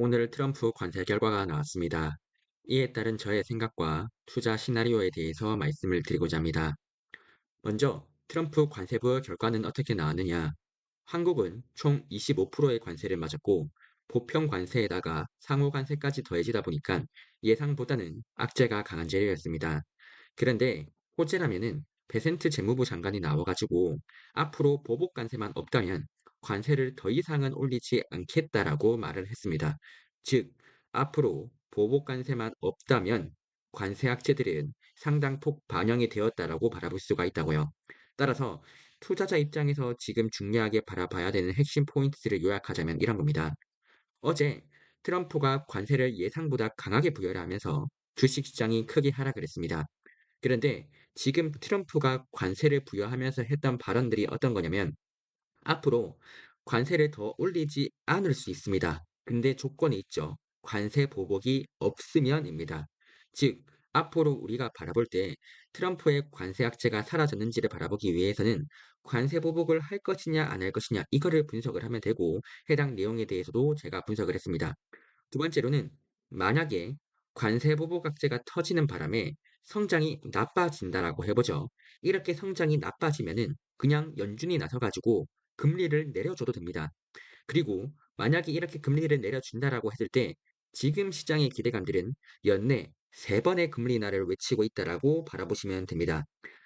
오늘 트럼프 관세 결과가 나왔습니다. 이에 따른 저의 생각과 투자 시나리오에 대해서 말씀을 드리고자 합니다. 먼저 트럼프 관세부 결과는 어떻게 나왔느냐? 한국은 총 25%의 관세를 맞았고 보편 관세에다가 상호 관세까지 더해지다 보니까 예상보다는 악재가 강한 재료였습니다. 그런데 호재라면은 베센트 재무부 장관이 나와가지고 앞으로 보복 관세만 없다면 관세를 더 이상은 올리지 않겠다라고 말을 했습니다. 즉, 앞으로 보복 관세만 없다면 관세 악재들은 상당폭 반영이 되었다라고 바라볼 수가 있다고요. 따라서 투자자 입장에서 지금 중요하게 바라봐야 되는 핵심 포인트들을 요약하자면 이런 겁니다. 어제 트럼프가 관세를 예상보다 강하게 부여를 하면서 주식시장이 크게 하락을 했습니다. 그런데 지금 트럼프가 관세를 부여하면서 했던 발언들이 어떤 거냐면 앞으로 관세를 더 올리지 않을 수 있습니다. 근데 조건이 있죠. 관세 보복이 없으면입니다. 즉, 앞으로 우리가 바라볼 때 트럼프의 관세 악재가 사라졌는지를 바라보기 위해서는 관세 보복을 할 것이냐 안 할 것이냐 이거를 분석을 하면 되고 해당 내용에 대해서도 제가 분석을 했습니다. 두 번째로는 만약에 관세 보복 악재가 터지는 바람에 성장이 나빠진다라고 해보죠. 이렇게 성장이 나빠지면은 그냥 연준이 나서가지고 금리를 내려줘도 됩니다. 그리고 만약에 이렇게 금리를 내려준다라고 했을 때 지금 시장의 기대감들은 연내 세 번의 금리 인하를 외치고 있다라고 바라보시면 됩니다.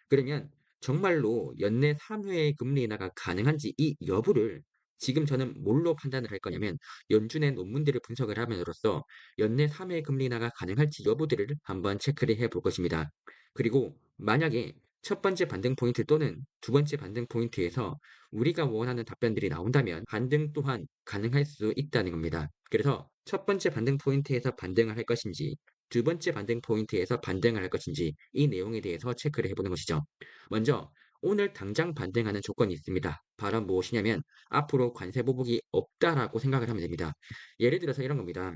그러면 정말로 연내 3회의 금리 인하가 가능한지 이 여부를 지금 저는 뭘로 판단을 할 거냐면 연준의 논문들을 분석을 함으로써 연내 3회 금리 인하가 가능할지 여부들을 한번 체크를 해볼 것입니다. 그리고 만약에 첫 번째 반등 포인트 또는 두 번째 반등 포인트에서 우리가 원하는 답변들이 나온다면 반등 또한 가능할 수 있다는 겁니다. 그래서 첫 번째 반등 포인트에서 반등을 할 것인지 두 번째 반등 포인트에서 반등을 할 것인지 이 내용에 대해서 체크를 해보는 것이죠. 먼저 오늘 당장 반등하는 조건이 있습니다. 바로 무엇이냐면 앞으로 관세 보복이 없다라고 생각을 하면 됩니다. 예를 들어서 이런 겁니다.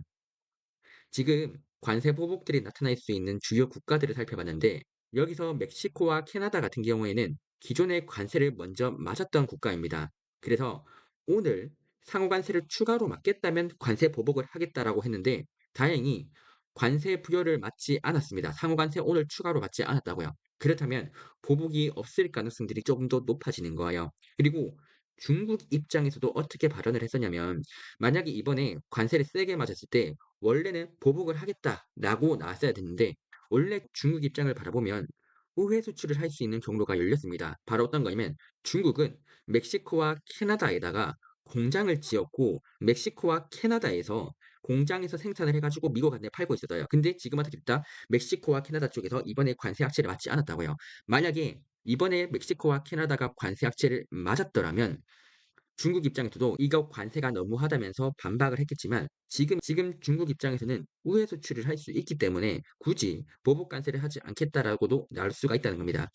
지금 관세 보복들이 나타날 수 있는 주요 국가들을 살펴봤는데 여기서 멕시코와 캐나다 같은 경우에는 기존의 관세를 먼저 맞았던 국가입니다. 그래서 오늘 상호 관세를 추가로 맞겠다면 관세 보복을 하겠다라고 했는데 다행히 관세 부여를 맞지 않았습니다. 상호 관세 오늘 추가로 맞지 않았다고요. 그렇다면 보복이 없을 가능성들이 조금 더 높아지는 거예요. 그리고 중국 입장에서도 어떻게 발언을 했었냐면 만약에 이번에 관세를 세게 맞았을 때 원래는 보복을 하겠다라고 나왔어야 됐는데 원래 중국 입장을 바라보면 우회 수출을 할 수 있는 경로가 열렸습니다. 바로 어떤 거냐면 중국은 멕시코와 캐나다에다가 공장을 지었고 멕시코와 캐나다에서 공장에서 생산을 해가지고 미국한테 팔고 있었어요. 근데 지금 어떻게 됐다? 멕시코와 캐나다 쪽에서 이번에 관세 악재를 맞지 않았다고요. 만약에 이번에 멕시코와 캐나다가 관세 악재를 맞았더라면 중국 입장에서도 이거 관세가 너무하다면서 반박을 했겠지만 지금 중국 입장에서는 우회 수출을 할 수 있기 때문에 굳이 보복 관세를 하지 않겠다라고도 나올 수가 있다는 겁니다.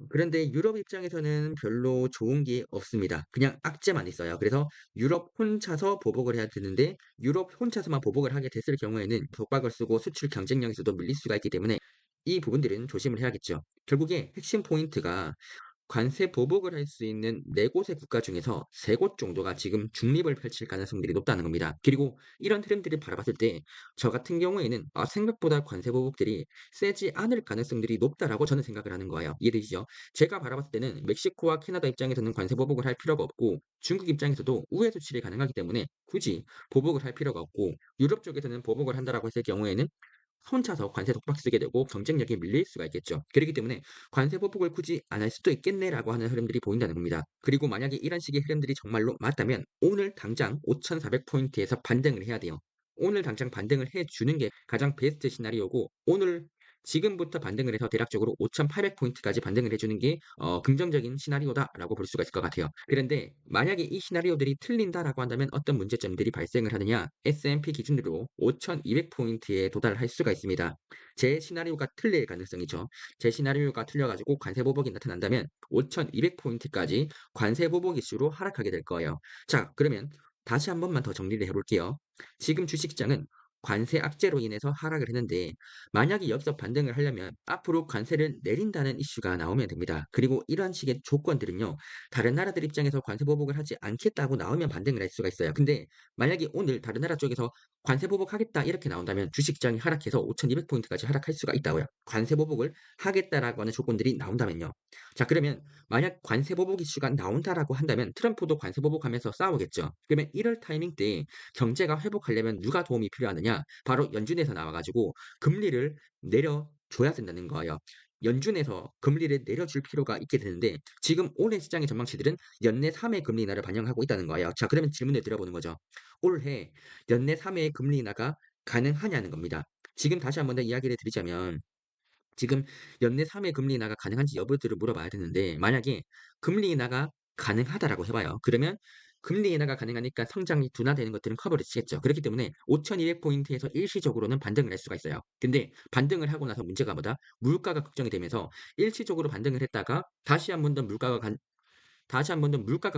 그런데 유럽 입장에서는 별로 좋은 게 없습니다. 그냥 악재만 있어요. 그래서 유럽 혼자서 보복을 해야 되는데 유럽 혼자서만 보복을 하게 됐을 경우에는 독박을 쓰고 수출 경쟁력에서도 밀릴 수가 있기 때문에 이 부분들은 조심을 해야겠죠. 결국에 핵심 포인트가 관세 보복을 할 수 있는 네 곳의 국가 중에서 세 곳 정도가 지금 중립을 펼칠 가능성들이 높다는 겁니다. 그리고 이런 흐름들을 바라봤을 때 저 같은 경우에는 생각보다 관세 보복들이 세지 않을 가능성들이 높다라고 저는 생각을 하는 거예요. 이해되시죠? 제가 바라봤을 때는 멕시코와 캐나다 입장에서는 관세 보복을 할 필요가 없고 중국 입장에서도 우회 수출이 가능하기 때문에 굳이 보복을 할 필요가 없고 유럽 쪽에서는 보복을 한다라고 했을 경우에는 혼자서 관세 독박 쓰게 되고 경쟁력이 밀릴 수가 있겠죠. 그렇기 때문에 관세 보복을 굳이 안 할 수도 있겠네라고 하는 흐름들이 보인다는 겁니다. 그리고 만약에 이런 식의 흐름들이 정말로 맞다면 오늘 당장 5,400포인트에서 반등을 해야 돼요. 오늘 당장 반등을 해주는 게 가장 베스트 시나리오고 오늘 지금부터 반등을 해서 대략적으로 5,800포인트까지 반등을 해주는 게 긍정적인 시나리오다라고 볼 수가 있을 것 같아요. 그런데 만약에 이 시나리오들이 틀린다라고 한다면 어떤 문제점들이 발생을 하느냐? S&P 기준으로 5,200포인트에 도달할 수가 있습니다. 제 시나리오가 틀릴 가능성이죠. 제 시나리오가 틀려가지고 관세 보복이 나타난다면 5,200포인트까지 관세 보복 이슈로 하락하게 될 거예요. 자, 그러면 다시 한 번만 더 정리를 해볼게요. 지금 주식시장은 관세 악재로 인해서 하락을 했는데 만약에 여기서 반등을 하려면 앞으로 관세를 내린다는 이슈가 나오면 됩니다. 그리고 이러한 식의 조건들은요. 다른 나라들 입장에서 관세 보복을 하지 않겠다고 나오면 반등을 할 수가 있어요. 근데 만약에 오늘 다른 나라 쪽에서 관세 보복하겠다 이렇게 나온다면 주식시장이 하락해서 5,200포인트까지 하락할 수가 있다고요. 관세 보복을 하겠다라고 하는 조건들이 나온다면요. 자, 그러면 만약 관세 보복 이슈가 나온다라고 한다면 트럼프도 관세 보복하면서 싸우겠죠. 그러면 이럴 타이밍 때 경제가 회복하려면 누가 도움이 필요하느냐? 바로 연준에서 나와가지고 금리를 내려줘야 된다는 거예요. 연준에서 금리를 내려줄 필요가 있게 되는데 지금 올해 시장의 전망치들은 연내 3회 금리 인하를 반영하고 있다는 거예요. 자, 그러면 질문을 드려보는 거죠. 올해 연내 3회 금리 인하가 가능하냐는 겁니다. 지금 다시 한 번 더 이야기를 드리자면 지금 연내 3회 금리 인하가 가능한지 여부들을 물어봐야 되는데 만약에 금리 인하가 가능하다라고 해봐요. 그러면 금리 인하가 가능하니까 성장이 둔화되는 것들은 커버를 치겠죠. 그렇기 때문에 5,200포인트에서 일시적으로는 반등을 할 수가 있어요. 근데 반등을 하고 나서 문제가 뭐다? 물가가 걱정이 되면서 일시적으로 반등을 했다가 다시 한 번 더 물가가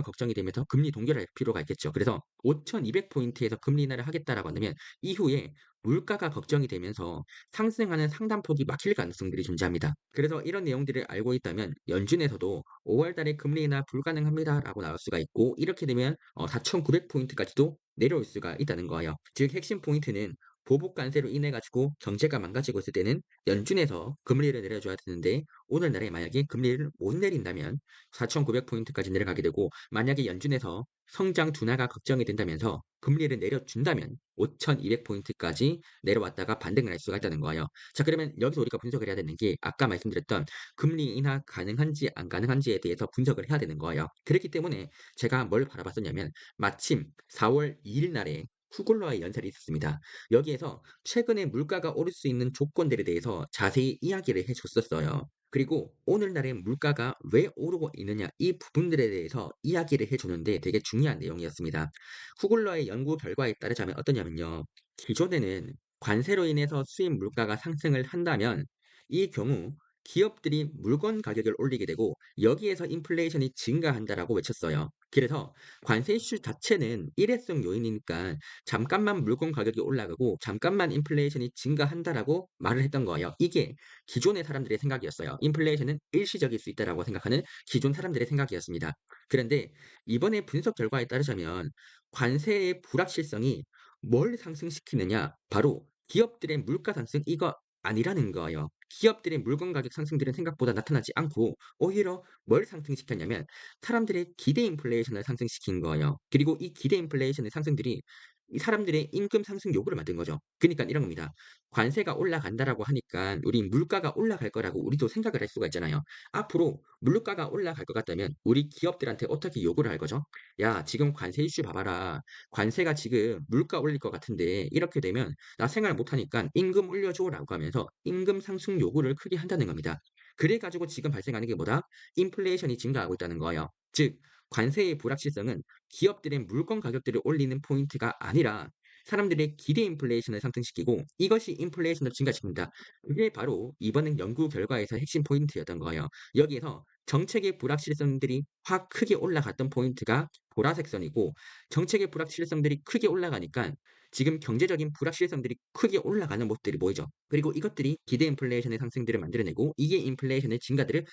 걱정이 되면서 금리 동결할 필요가 있겠죠. 그래서 5,200포인트에서 금리 인하를 하겠다라고 한다면 이후에 물가가 걱정이 되면서 상승하는 상단폭이 막힐 가능성들이 존재합니다. 그래서 이런 내용들을 알고 있다면 연준에서도 5월 달에 금리 인하 불가능합니다라고 나올 수가 있고 이렇게 되면 4,900포인트까지도 내려올 수가 있다는 거예요. 즉 핵심 포인트는 보복 관세로 인해 가지고 경제가 망가지고 있을 때는 연준에서 금리를 내려줘야 되는데 오늘날에 만약에 금리를 못 내린다면 4,900포인트까지 내려가게 되고 만약에 연준에서 성장 둔화가 걱정이 된다면서 금리를 내려준다면 5,200포인트까지 내려왔다가 반등을 할 수가 있다는 거예요. 자, 그러면 여기서 우리가 분석을 해야 되는 게 아까 말씀드렸던 금리 인하 가능한지 안 가능한지에 대해서 분석을 해야 되는 거예요. 그렇기 때문에 제가 뭘 바라봤었냐면 마침 4월 2일 날에 후굴러의 연설이 있었습니다. 여기에서 최근에 물가가 오를 수 있는 조건들에 대해서 자세히 이야기를 해줬었어요. 그리고 오늘날의 물가가 왜 오르고 있느냐 이 부분들에 대해서 이야기를 해주는데 되게 중요한 내용이었습니다. 후글러의 연구 결과에 따르자면 어떠냐면요. 기존에는 관세로 인해서 수입 물가가 상승을 한다면 이 경우 기업들이 물건 가격을 올리게 되고 여기에서 인플레이션이 증가한다라고 외쳤어요. 그래서 관세 이슈 자체는 일회성 요인이니까 잠깐만 물건 가격이 올라가고 잠깐만 인플레이션이 증가한다라고 말을 했던 거예요. 이게 기존의 사람들의 생각이었어요. 인플레이션은 일시적일 수 있다라고 생각하는 기존 사람들의 생각이었습니다. 그런데 이번에 분석 결과에 따르자면 관세의 불확실성이 뭘 상승시키느냐? 바로 기업들의 물가 상승 이거 아니라는 거예요. 기업들의 물건 가격 상승들은 생각보다 나타나지 않고 오히려 뭘 상승시켰냐면 사람들의 기대 인플레이션을 상승시킨 거예요. 그리고 이 기대 인플레이션의 상승들이 이 사람들의 임금 상승 요구를 만든 거죠. 그러니까 이런 겁니다. 관세가 올라간다라고 하니까 우리 물가가 올라갈 거라고 우리도 생각을 할 수가 있잖아요. 앞으로 물가가 올라갈 것 같다면 우리 기업들한테 어떻게 요구를 할 거죠? 야, 지금 관세 이슈 봐봐라. 관세가 지금 물가 올릴 것 같은데 이렇게 되면 나 생활 못하니까 임금 올려줘라고 하면서 임금 상승 요구를 크게 한다는 겁니다. 그래가지고 지금 발생하는 게 뭐다? 인플레이션이 증가하고 있다는 거예요. 즉, 관세의 불확실성은 기업들의 물건 가격들을 올리는 포인트가 아니라 사람들의 기대 인플레이션을 상승시키고 이것이 인플레이션을 증가시킵니다. 그게 바로 이번 연구 결과에서 핵심 포인트였던 거예요. 여기에서 정책의 불확실성들이 확 크게 올라갔던 포인트가 보라색 선이고 정책의 불확실성들이 크게 올라가니까 지금 경제적인 불확실성들이 크게 올라가는 모습들이 보이죠. 그리고 이것들이 기대 인플레이션의 상승들을 만들어내고 이게 인플레이션의 증가들을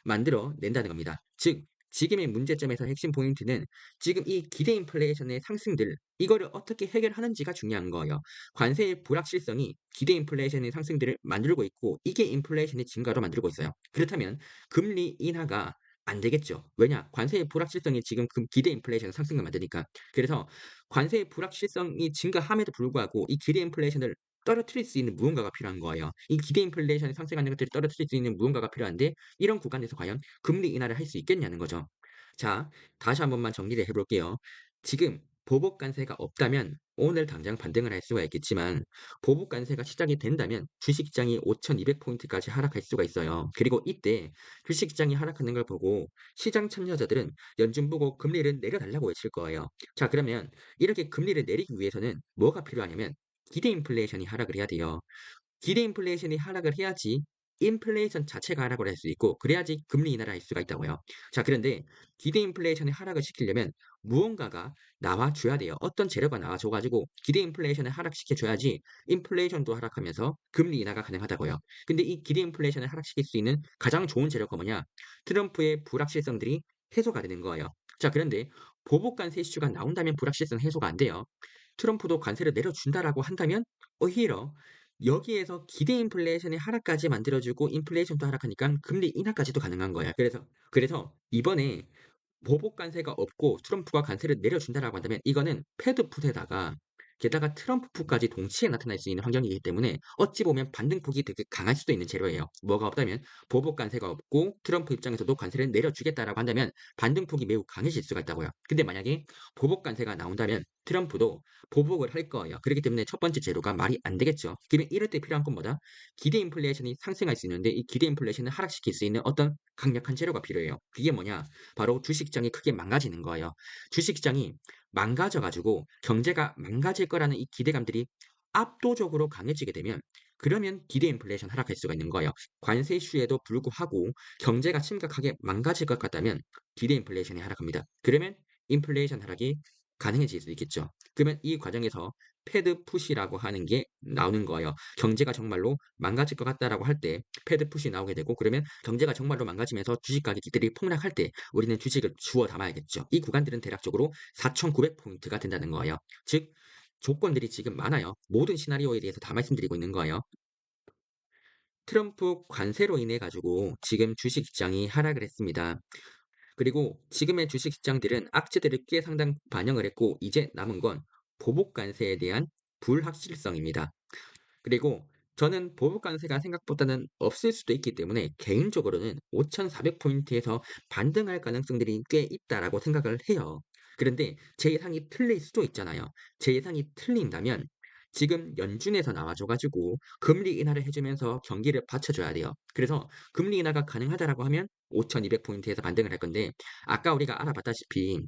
만들어낸다는 겁니다. 즉 지금의 문제점에서 핵심 포인트는 지금 이 기대 인플레이션의 상승들 이거를 어떻게 해결하는지가 중요한 거예요. 관세의 불확실성이 기대 인플레이션의 상승들을 만들고 있고 이게 인플레이션의 증가로 만들고 있어요. 그렇다면 금리 인하가 안 되겠죠. 왜냐? 관세의 불확실성이 지금 기대 인플레이션을 상승을 만드니까. 그래서 관세의 불확실성이 증가함에도 불구하고 이 기대 인플레이션을 떨어뜨릴 수 있는 무언가가 필요한 거예요. 이 기대 인플레이션이 상승하는 것들을 떨어뜨릴 수 있는 무언가가 필요한데 이런 구간에서 과연 금리 인하를 할 수 있겠냐는 거죠. 자, 다시 한 번만 정리를 해볼게요. 지금 보복 관세가 없다면 오늘 당장 반등을 할 수가 있겠지만 보복 관세가 시작이 된다면 주식시장이 5,200포인트까지 하락할 수가 있어요. 그리고 이때 주식시장이 하락하는 걸 보고 시장 참여자들은 연준 보고 금리를 내려달라고 외칠 거예요. 자, 그러면 이렇게 금리를 내리기 위해서는 뭐가 필요하냐면 기대 인플레이션이 하락을 해야 돼요. 기대 인플레이션이 하락을 해야지 인플레이션 자체가 하락을 할 수 있고 그래야지 금리 인하를 할 수가 있다고요. 자, 그런데 기대 인플레이션을 하락을 시키려면 무언가가 나와줘야 돼요. 어떤 재료가 나와줘 가지고 기대 인플레이션을 하락시켜 줘야지 인플레이션도 하락하면서 금리 인하가 가능하다고요. 근데 이 기대 인플레이션을 하락시킬 수 있는 가장 좋은 재료가 뭐냐? 트럼프의 불확실성들이 해소가 되는 거예요. 자, 그런데 보복 관세 이슈가 나온다면 불확실성 해소가 안 돼요. 트럼프도 관세를 내려준다라고 한다면 오히려 여기에서 기대 인플레이션의 하락까지 만들어주고 인플레이션도 하락하니까 금리 인하까지도 가능한 거야. 그래서 이번에 보복 관세가 없고 트럼프가 관세를 내려준다라고 한다면 이거는 패드 풋에다가 게다가 트럼프 풋까지 동시에 나타날 수 있는 환경이기 때문에 어찌 보면 반등폭이 되게 강할 수도 있는 재료예요. 뭐가 없다면 보복 관세가 없고 트럼프 입장에서도 관세를 내려주겠다라고 한다면 반등폭이 매우 강해질 수가 있다고요. 근데 만약에 보복 관세가 나온다면 트럼프도 보복을 할 거예요. 그렇기 때문에 첫 번째 재료가 말이 안 되겠죠. 그러면 이럴 때 필요한 건 뭐다? 기대 인플레이션이 상승할 수 있는데 이 기대 인플레이션을 하락시킬 수 있는 어떤 강력한 재료가 필요해요. 그게 뭐냐? 바로 주식시장이 크게 망가지는 거예요. 주식시장이 망가져가지고 경제가 망가질 거라는 이 기대감들이 압도적으로 강해지게 되면 그러면 기대 인플레이션 하락할 수가 있는 거예요. 관세 이슈에도 불구하고 경제가 심각하게 망가질 것 같다면 기대 인플레이션이 하락합니다. 그러면 인플레이션 하락이 가능해질 수 있겠죠. 그러면 이 과정에서 패드 푸시라고 하는 게 나오는 거예요. 경제가 정말로 망가질 것 같다라고 할 때 패드 푸시 나오게 되고 그러면 경제가 정말로 망가지면서 주식 가격들이 폭락할 때 우리는 주식을 주워 담아야겠죠. 이 구간들은 대략적으로 4,900포인트가 된다는 거예요. 즉 조건들이 지금 많아요. 모든 시나리오에 대해서 다 말씀드리고 있는 거예요. 트럼프 관세로 인해 가지고 지금 주식 시장이 하락을 했습니다. 그리고 지금의 주식 시장들은 악재들을 꽤 상당 반영을 했고 이제 남은 건 보복 관세에 대한 불확실성입니다. 그리고 저는 보복 관세가 생각보다는 없을 수도 있기 때문에 개인적으로는 5,400포인트에서 반등할 가능성들이 꽤 있다라고 생각을 해요. 그런데 제 예상이 틀릴 수도 있잖아요. 제 예상이 틀린다면 지금 연준에서 나와줘 가지고 금리 인하를 해주면서 경기를 받쳐줘야 돼요. 그래서 금리 인하가 가능하다라고 하면 5,200포인트에서 반등을 할 건데 아까 우리가 알아봤다시피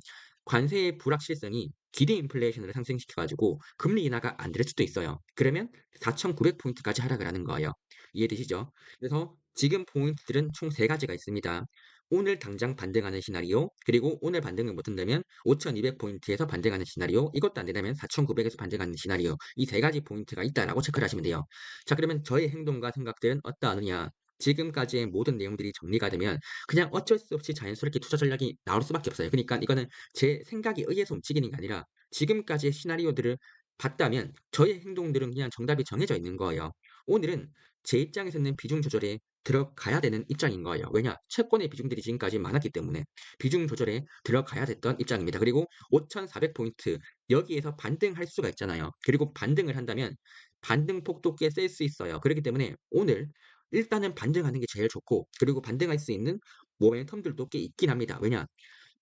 관세의 불확실성이 기대 인플레이션을 상승시켜 가지고 금리 인하가 안 될 수도 있어요. 그러면 4,900포인트까지 하락을 하는 거예요. 이해되시죠? 그래서 지금 포인트들은 총 세 가지가 있습니다. 오늘 당장 반등하는 시나리오, 그리고 오늘 반등을 못한다면 5,200포인트에서 반등하는 시나리오, 이것도 안 된다면 4,900에서 반등하는 시나리오, 이 세 가지 포인트가 있다라고 체크를 하시면 돼요. 자, 그러면 저의 행동과 생각들은 어떠하느냐? 지금까지의 모든 내용들이 정리가 되면 그냥 어쩔 수 없이 자연스럽게 투자 전략이 나올 수밖에 없어요. 그러니까 이거는 제 생각에 의해서 움직이는 게 아니라 지금까지의 시나리오들을 봤다면 저의 행동들은 그냥 정답이 정해져 있는 거예요. 오늘은 제 입장에서는 비중 조절에 들어가야 되는 입장인 거예요. 왜냐? 채권의 비중들이 지금까지 많았기 때문에 비중 조절에 들어가야 됐던 입장입니다. 그리고 5,400포인트 여기에서 반등할 수가 있잖아요. 그리고 반등을 한다면 반등 폭도 꽤 셀 수 있어요. 그렇기 때문에 오늘 일단은 반등하는 게 제일 좋고 그리고 반등할 수 있는 모멘텀들도 꽤 있긴 합니다. 왜냐?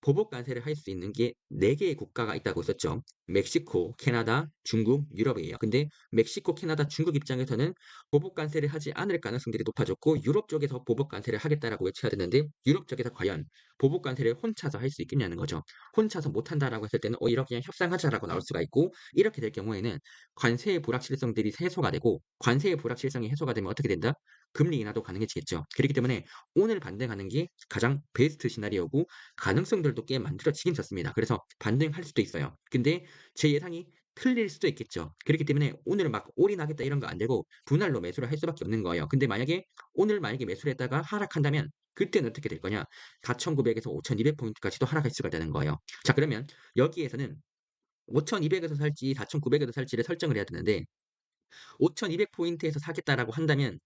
보복 관세를 할 수 있는 게 4개의 국가가 있다고 했었죠. 멕시코, 캐나다, 중국, 유럽이에요. 근데 멕시코, 캐나다, 중국 입장에서는 보복 관세를 하지 않을 가능성들이 높아졌고 유럽 쪽에서 보복 관세를 하겠다라고 외쳐야 되는데 유럽 쪽에서 과연 보복 관세를 혼자서 할 수 있겠냐는 거죠. 혼자서 못한다라고 했을 때는 오히려 그냥 협상하자라고 나올 수가 있고 이렇게 될 경우에는 관세의 불확실성들이 해소가 되고 관세의 불확실성이 해소가 되면 어떻게 된다? 금리 인하도 가능해지겠죠. 그렇기 때문에 오늘 반등하는 게 가장 베스트 시나리오고 가능성들도 꽤 만들어지긴 졌습니다. 그래서 반등할 수도 있어요. 근데 제 예상이 틀릴 수도 있겠죠. 그렇기 때문에 오늘 막 올인하겠다 이런 거 안 되고 분할로 매수를 할 수밖에 없는 거예요. 근데 만약에 오늘 만약에 매수를 했다가 하락한다면 그때는 어떻게 될 거냐? 4,900에서 5,200포인트까지도 하락할 수가 있다는 거예요. 자, 그러면 여기에서는 5,200에서 살지 4,900에서 살지를 설정을 해야 되는데 5,200포인트에서 사겠다라고 한다면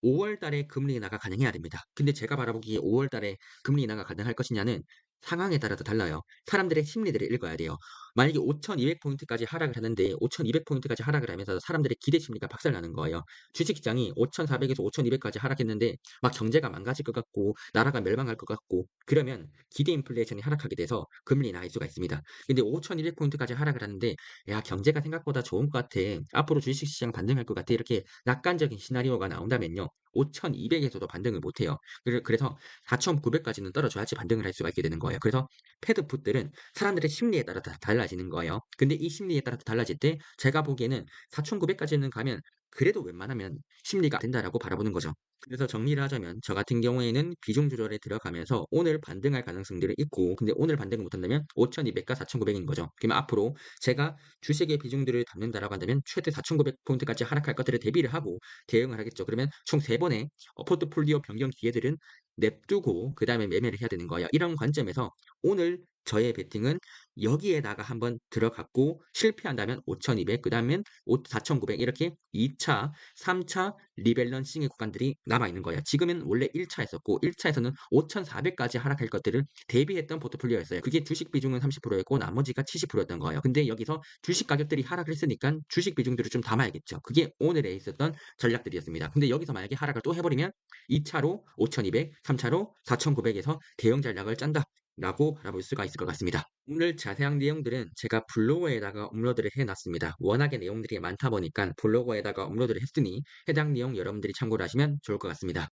5월 달에 금리 인하가 가능해야 됩니다. 근데 제가 바라보기에 5월 달에 금리 인하가 가능할 것이냐는 상황에 따라서 달라요. 사람들의 심리들을 읽어야 돼요. 만약에 5,200포인트까지 하락을 하는데 5,200포인트까지 하락을 하면서 사람들의 기대 심리가 박살나는 거예요. 주식시장이 5,400에서 5,200까지 하락했는데 막 경제가 망가질 것 같고 나라가 멸망할 것 같고 그러면 기대 인플레이션이 하락하게 돼서 금리 인하할 수가 있습니다. 근데 5,200포인트까지 하락을 하는데 야 경제가 생각보다 좋은 것 같아. 앞으로 주식시장 반등할 것 같아. 이렇게 낙관적인 시나리오가 나온다면요. 5,200에서도 반등을 못 해요. 그래서 4,900까지는 떨어져야지 반등을 할 수가 있게 되는 거예요. 그래서 패드 풋들은 사람들의 심리에 따라 다 달라지는 거예요. 근데 이 심리에 따라 달라질 때 제가 보기에는 4,900까지는 가면 그래도 웬만하면 심리가 안 된다라고 바라보는 거죠. 그래서 정리를 하자면 저 같은 경우에는 비중 조절에 들어가면서 오늘 반등할 가능성들이 있고, 근데 오늘 반등을 못한다면 5,200과 4,900인 거죠. 그러면 앞으로 제가 주식의 비중들을 담는다라고 한다면 최대 4,900 포인트까지 하락할 것들을 대비를 하고 대응을 하겠죠. 그러면 총 3번의 포트폴리오 변경 기회들은 냅두고 그다음에 매매를 해야 되는 거예요. 이런 관점에서 오늘 저의 베팅은 여기에다가 한번 들어갔고 실패한다면 5,200, 그다음엔 4,900, 이렇게 2차, 3차 리밸런싱의 구간들이 남아 있는 거예요. 지금은 원래 1차였었고 1차에서는 5,400까지 하락할 것들을 대비했던 포트폴리오였어요. 그게 주식 비중은 30%였고 나머지가 70%였던 거예요. 근데 여기서 주식 가격들이 하락을 했으니까 주식 비중들을 좀 담아야겠죠. 그게 오늘에 있었던 전략들이었습니다. 근데 여기서 만약에 하락을 또 해버리면 2차로 5,200, 3차로 4,900에서 대형 전략을 짠다 라고 바라볼 수가 있을 것 같습니다. 오늘 자세한 내용들은 제가 블로그에다가 업로드를 해놨습니다. 워낙에 내용들이 많다 보니까 블로그에다가 업로드를 했으니 해당 내용 여러분들이 참고를 하시면 좋을 것 같습니다.